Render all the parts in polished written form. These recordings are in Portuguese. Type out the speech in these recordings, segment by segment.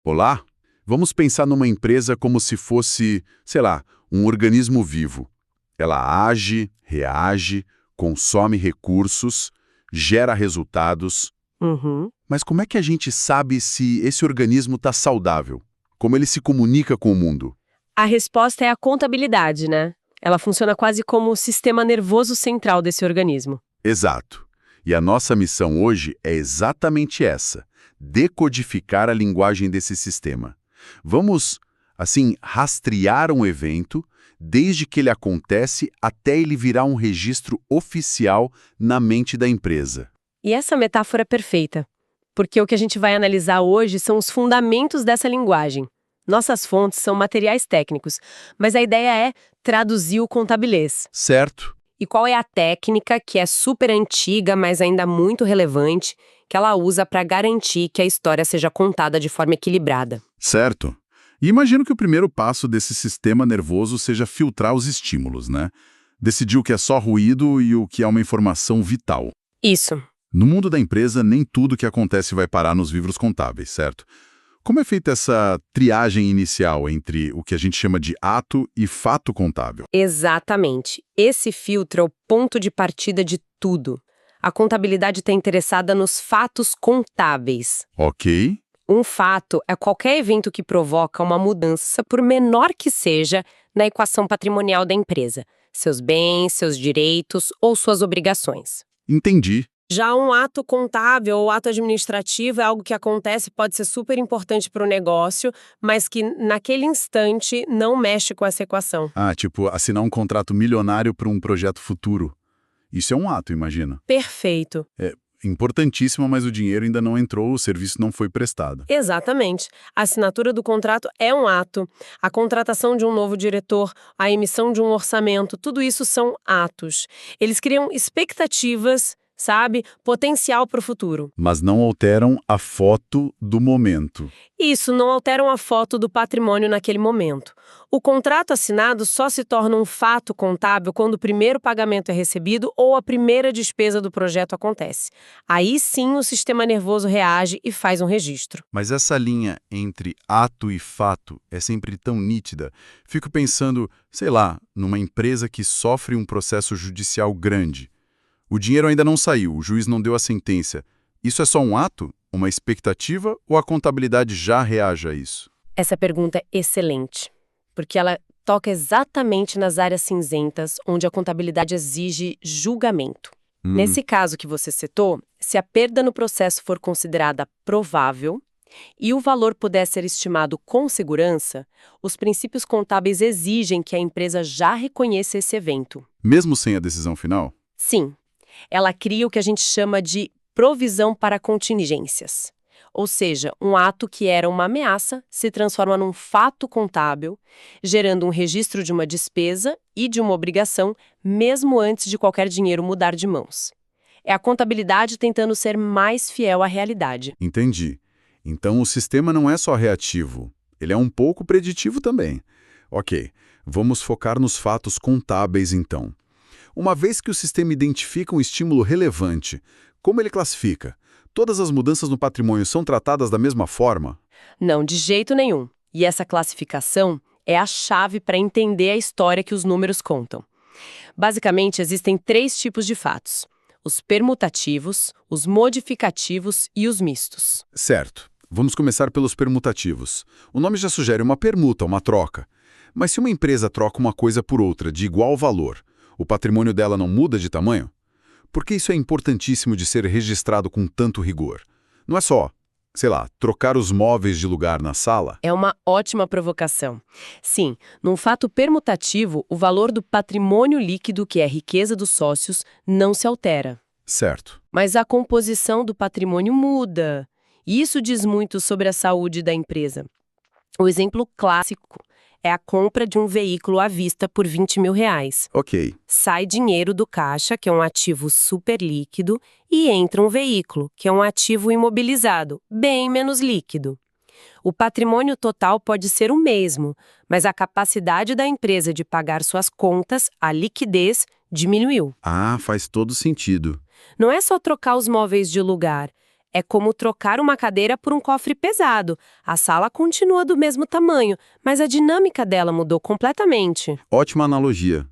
Olá? Vamos pensar numa empresa como se fosse, sei lá, um organismo vivo. Ela age, reage, consome recursos, gera resultados. Uhum. Mas como é que a gente sabe se esse organismo está saudável? Como ele se comunica com o mundo? A resposta é a contabilidade, né? Ela funciona quase como o sistema nervoso central desse organismo. Exato. E a nossa missão hoje é exatamente essa: decodificar a linguagem desse sistema. Vamos, assim, rastrear um evento desde que ele acontece até ele virar um registro oficial na mente da empresa. E essa metáfora é perfeita, porque o que a gente vai analisar hoje são os fundamentos dessa linguagem. Nossas fontes são materiais técnicos, mas a ideia é traduzir o contabilês. Certo? E qual é a técnica, que é super antiga, mas ainda muito relevante, que ela usa para garantir que a história seja contada de forma equilibrada? Certo. E imagino que o primeiro passo desse sistema nervoso seja filtrar os estímulos, né? Decidir o que é só ruído e o que é uma informação vital. Isso. No mundo da empresa, nem tudo que acontece vai parar nos livros contábeis, certo? Como é feita essa triagem inicial entre o que a gente chama de ato e fato contábil? Exatamente. Esse filtro é o ponto de partida de tudo. A contabilidade está interessada nos fatos contábeis. Ok. Um fato é qualquer evento que provoca uma mudança, por menor que seja, na equação patrimonial da empresa. Seus bens, seus direitos ou suas obrigações. Entendi. Já um ato contábil ou ato administrativo é algo que acontece, pode ser super importante para o negócio, mas que naquele instante não mexe com essa equação. Ah, tipo, assinar um contrato milionário para um projeto futuro. Isso é um ato, imagina. Perfeito. É importantíssimo, mas o dinheiro ainda não entrou, o serviço não foi prestado. Exatamente. A assinatura do contrato é um ato. A contratação de um novo diretor, a emissão de um orçamento, tudo isso são atos. Eles criam expectativas, sabe? Potencial para o futuro. Mas não alteram a foto do momento. Isso não altera a foto do patrimônio naquele momento. O contrato assinado só se torna um fato contábil quando o primeiro pagamento é recebido ou a primeira despesa do projeto acontece. Aí sim o sistema nervoso reage e faz um registro. Mas essa linha entre ato e fato é sempre tão nítida. Fico pensando, sei lá, numa empresa que sofre um processo judicial grande. O dinheiro ainda não saiu, o juiz não deu a sentença. Isso é só um ato? Uma expectativa? Ou a contabilidade já reage a isso? Essa pergunta é excelente, porque ela toca exatamente nas áreas cinzentas onde a contabilidade exige julgamento. Nesse caso que você citou, se a perda no processo for considerada provável e o valor puder ser estimado com segurança, os princípios contábeis exigem que a empresa já reconheça esse evento. Mesmo sem a decisão final? Sim. Ela cria o que a gente chama de provisão para contingências. Ou seja, um ato que era uma ameaça se transforma num fato contábil, gerando um registro de uma despesa e de uma obrigação, mesmo antes de qualquer dinheiro mudar de mãos. É a contabilidade tentando ser mais fiel à realidade. Entendi. Então o sistema não é só reativo, ele é um pouco preditivo também. Ok, vamos focar nos fatos contábeis então. Uma vez que o sistema identifica um estímulo relevante, como ele classifica? Todas as mudanças no patrimônio são tratadas da mesma forma? Não, de jeito nenhum. E essa classificação é a chave para entender a história que os números contam. Basicamente, existem 3 tipos de fatos: os permutativos, os modificativos e os mistos. Certo. Vamos começar pelos permutativos. O nome já sugere uma permuta, uma troca. Mas se uma empresa troca uma coisa por outra de igual valor, o patrimônio dela não muda de tamanho? Por que isso é importantíssimo de ser registrado com tanto rigor? Não é só, sei lá, trocar os móveis de lugar na sala? É uma ótima provocação. Sim, num fato permutativo, o valor do patrimônio líquido, que é a riqueza dos sócios, não se altera. Certo. Mas a composição do patrimônio muda. E isso diz muito sobre a saúde da empresa. O exemplo clássico é a compra de um veículo à vista por R$20 mil. Ok. Sai dinheiro do caixa, que é um ativo super líquido, e entra um veículo, que é um ativo imobilizado, bem menos líquido. O patrimônio total pode ser o mesmo, mas a capacidade da empresa de pagar suas contas, a liquidez, diminuiu. Ah, faz todo sentido. Não é só trocar os móveis de lugar, É como trocar uma cadeira por um cofre pesado. A sala continua do mesmo tamanho, mas a dinâmica dela mudou completamente. Ótima analogia.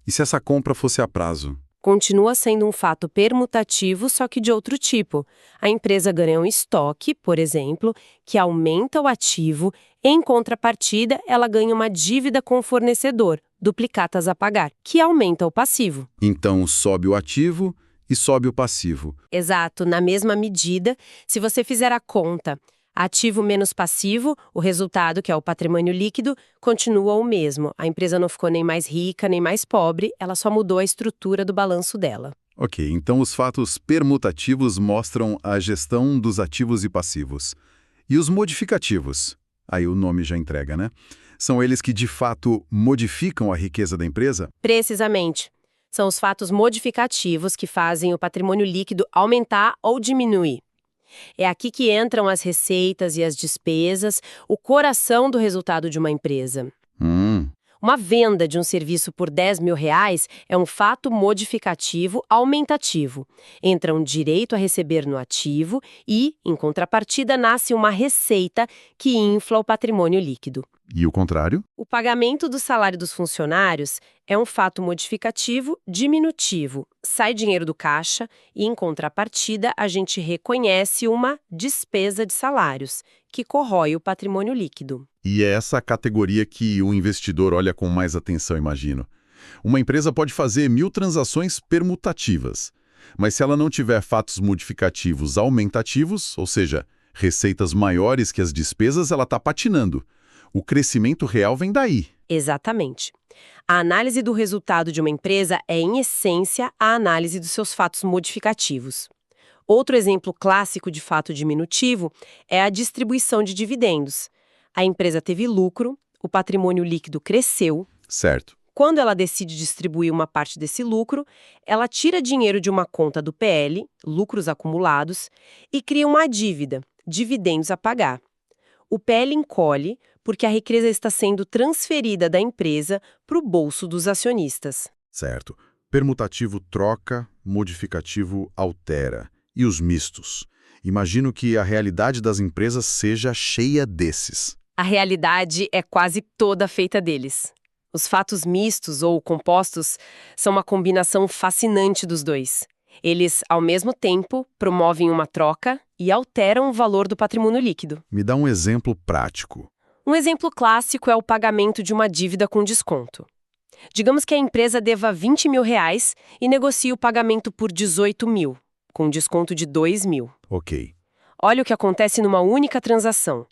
E se essa compra fosse a prazo? Continua sendo um fato permutativo, só que de outro tipo. A empresa ganha um estoque, por exemplo, que aumenta o ativo. Em contrapartida, ela ganha uma dívida com o fornecedor, duplicatas a pagar, que aumenta o passivo. Então, sobe o ativo e sobe o passivo. Exato, na mesma medida, se você fizer a conta ativo menos passivo, o resultado, que é o patrimônio líquido, continua o mesmo. A empresa não ficou nem mais rica, nem mais pobre, ela só mudou a estrutura do balanço dela. Ok, então os fatos permutativos mostram a gestão dos ativos e passivos. E os modificativos? Aí o nome já entrega, né? São eles que, de fato, modificam a riqueza da empresa? Precisamente. São os fatos modificativos que fazem o patrimônio líquido aumentar ou diminuir. É aqui que entram as receitas e as despesas, o coração do resultado de uma empresa. Uma venda de um serviço por R$ 10.000 é um fato modificativo aumentativo. Entra um direito a receber no ativo e, em contrapartida, nasce uma receita que infla o patrimônio líquido. E o contrário? O pagamento do salário dos funcionários é um fato modificativo diminutivo. Sai dinheiro do caixa e, em contrapartida, a gente reconhece uma despesa de salários, que corrói o patrimônio líquido. E é essa categoria que o investidor olha com mais atenção, imagino. Uma empresa pode fazer 1000 transações permutativas, mas se ela não tiver fatos modificativos aumentativos, ou seja, receitas maiores que as despesas, ela está patinando. O crescimento real vem daí. Exatamente. A análise do resultado de uma empresa é, em essência, a análise dos seus fatos modificativos. Outro exemplo clássico de fato diminutivo é a distribuição de dividendos. A empresa teve lucro, o patrimônio líquido cresceu. Certo. Quando ela decide distribuir uma parte desse lucro, ela tira dinheiro de uma conta do PL, lucros acumulados, e cria uma dívida, dividendos a pagar. O PL encolhe porque a riqueza está sendo transferida da empresa para o bolso dos acionistas. Certo. Permutativo troca, modificativo altera. E os mistos? Imagino que a realidade das empresas seja cheia desses. A realidade é quase toda feita deles. Os fatos mistos ou compostos são uma combinação fascinante dos dois. Eles, ao mesmo tempo, promovem uma troca e alteram o valor do patrimônio líquido. Me dá um exemplo prático. Um exemplo clássico é o pagamento de uma dívida com desconto. Digamos que a empresa deva R$ 20.000 e negocie o pagamento por 18.000, com desconto de 2.000. Ok. Olha o que acontece numa única transação.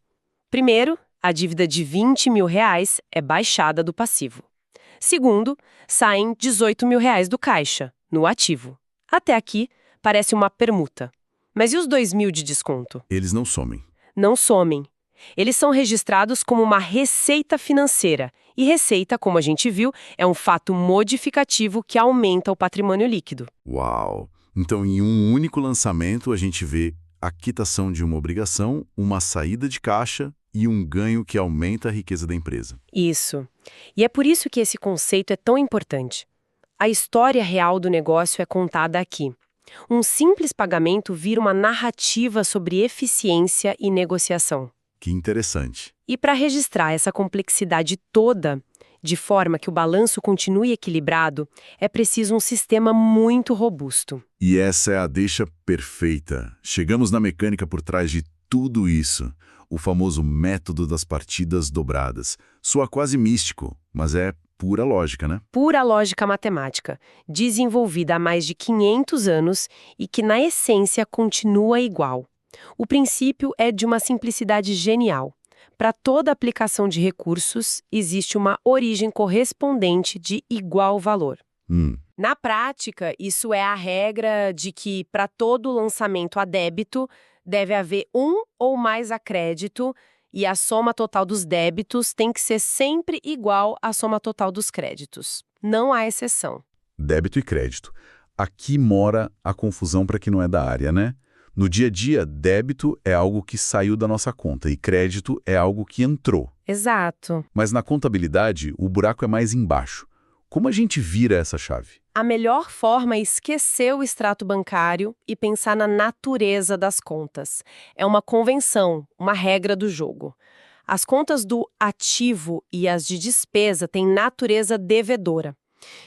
Primeiro, a dívida de R$ 20.000 é baixada do passivo. Segundo, saem R$ 18.000 do caixa, no ativo. Até aqui, parece uma permuta. Mas e os 2.000 de desconto? Eles não somem. Não somem. Eles são registrados como uma receita financeira. E receita, como a gente viu, é um fato modificativo que aumenta o patrimônio líquido. Uau! Então, em um único lançamento, a gente vê a quitação de uma obrigação, uma saída de caixa e um ganho que aumenta a riqueza da empresa. Isso. E é por isso que esse conceito é tão importante. A história real do negócio é contada aqui. Um simples pagamento vira uma narrativa sobre eficiência e negociação. Que interessante. E para registrar essa complexidade toda, de forma que o balanço continue equilibrado, é preciso um sistema muito robusto. E essa é a deixa perfeita. Chegamos na mecânica por trás de tudo isso. O famoso método das partidas dobradas. Soa quase místico, mas é pura lógica, né? Pura lógica matemática, desenvolvida há mais de 500 anos e que, na essência, continua igual. O princípio é de uma simplicidade genial. Para toda aplicação de recursos, existe uma origem correspondente de igual valor. Na prática, isso é a regra de que, para todo lançamento a débito, deve haver um ou mais a crédito e a soma total dos débitos tem que ser sempre igual à soma total dos créditos. Não há exceção. Débito e crédito. Aqui mora a confusão para quem não é da área, né? No dia a dia, débito é algo que saiu da nossa conta e crédito é algo que entrou. Exato. Mas na contabilidade, o buraco é mais embaixo. Como a gente vira essa chave? A melhor forma é esquecer o extrato bancário e pensar na natureza das contas. É uma convenção, uma regra do jogo. As contas do ativo e as de despesa têm natureza devedora.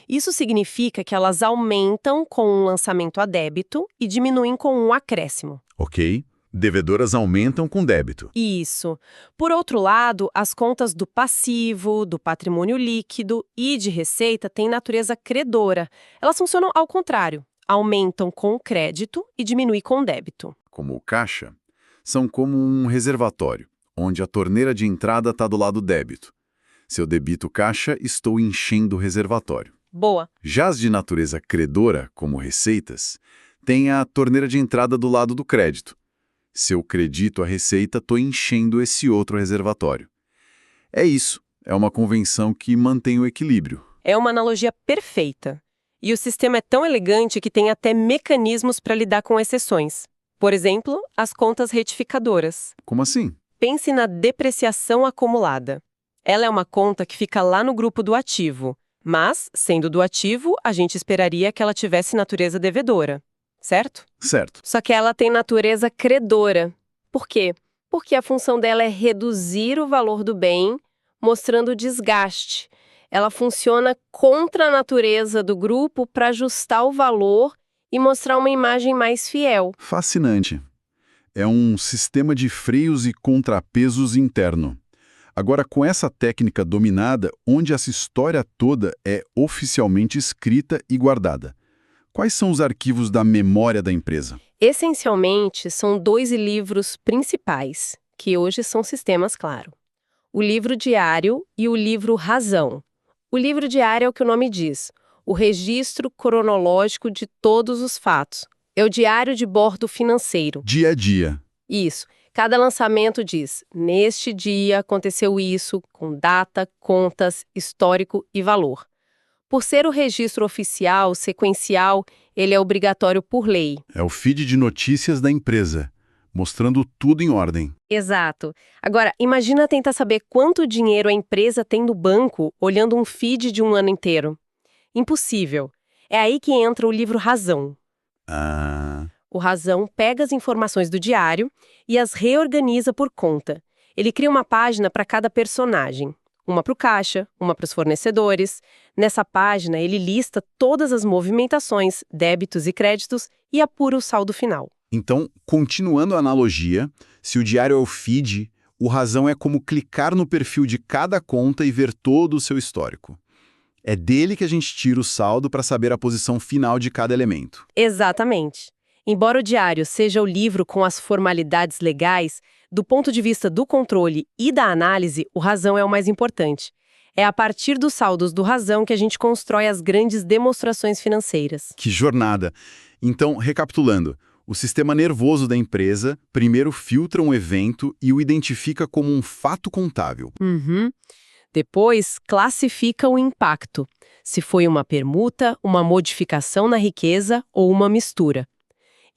Isso significa que elas aumentam com um lançamento a débito e diminuem com um acréscimo. Ok. Devedoras aumentam com débito. Isso. Por outro lado, as contas do passivo, do patrimônio líquido e de receita têm natureza credora. Elas funcionam ao contrário. Aumentam com o crédito e diminuem com o débito. Como o caixa, são como um reservatório, onde a torneira de entrada está do lado débito. Se eu debito o caixa, estou enchendo o reservatório. Boa. Já as de natureza credora, como receitas, têm a torneira de entrada do lado do crédito. Se eu credito a receita, estou enchendo esse outro reservatório. É isso. É uma convenção que mantém o equilíbrio. É uma analogia perfeita. E o sistema é tão elegante que tem até mecanismos para lidar com exceções. Por exemplo, as contas retificadoras. Como assim? Pense na depreciação acumulada. Ela é uma conta que fica lá no grupo do ativo, mas, sendo do ativo, a gente esperaria que ela tivesse natureza devedora, certo? Certo. Só que ela tem natureza credora. Por quê? Porque a função dela é reduzir o valor do bem, mostrando desgaste. Ela funciona contra a natureza do grupo para ajustar o valor e mostrar uma imagem mais fiel. Fascinante. É um sistema de freios e contrapesos interno. Agora, com essa técnica dominada, onde essa história toda é oficialmente escrita e guardada? Quais são os arquivos da memória da empresa? Essencialmente, são 2 livros principais, que hoje são sistemas, claro. O livro diário e o livro razão. O livro diário é o que o nome diz, o registro cronológico de todos os fatos. É o diário de bordo financeiro. Dia a dia. Isso. Cada lançamento diz, neste dia aconteceu isso, com data, contas, histórico e valor. Por ser o registro oficial, sequencial, ele é obrigatório por lei. É o feed de notícias da empresa, mostrando tudo em ordem. Exato. Agora, imagina tentar saber quanto dinheiro a empresa tem no banco olhando um feed de um ano inteiro. Impossível. É aí que entra o livro Razão. O Razão pega as informações do diário e as reorganiza por conta. Ele cria uma página para cada personagem. Uma para o caixa, uma para os fornecedores. Nessa página, ele lista todas as movimentações, débitos e créditos e apura o saldo final. Então, continuando a analogia, se o diário é o feed, o Razão é como clicar no perfil de cada conta e ver todo o seu histórico. É dele que a gente tira o saldo para saber a posição final de cada elemento. Exatamente. Embora o diário seja o livro com as formalidades legais, do ponto de vista do controle e da análise, o Razão é o mais importante. É a partir dos saldos do Razão que a gente constrói as grandes demonstrações financeiras. Que jornada! Então, recapitulando, o sistema nervoso da empresa primeiro filtra um evento e o identifica como um fato contábil. Depois, classifica o impacto, se foi uma permuta, uma modificação na riqueza ou uma mistura.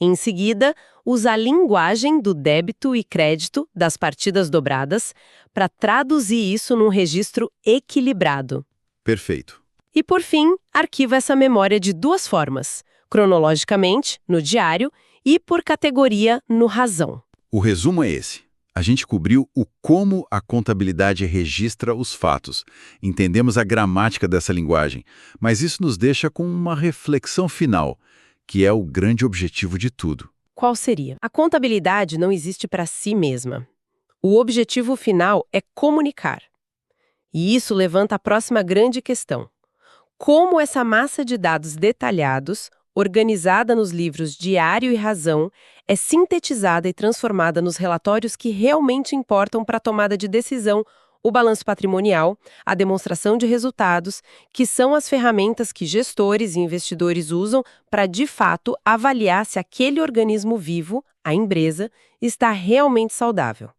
Em seguida, usa a linguagem do débito e crédito das partidas dobradas para traduzir isso num registro equilibrado. Perfeito. E, por fim, arquiva essa memória de 2 formas, cronologicamente, no diário, e por categoria, no Razão. O resumo é esse. A gente cobriu o como a contabilidade registra os fatos. Entendemos a gramática dessa linguagem, mas isso nos deixa com uma reflexão final, que é o grande objetivo de tudo. Qual seria? A contabilidade não existe para si mesma. O objetivo final é comunicar. E isso levanta a próxima grande questão. Como essa massa de dados detalhados, organizada nos livros Diário e Razão, é sintetizada e transformada nos relatórios que realmente importam para a tomada de decisão, o balanço patrimonial, a demonstração de resultados, que são as ferramentas que gestores e investidores usam para, de fato, avaliar se aquele organismo vivo, a empresa, está realmente saudável.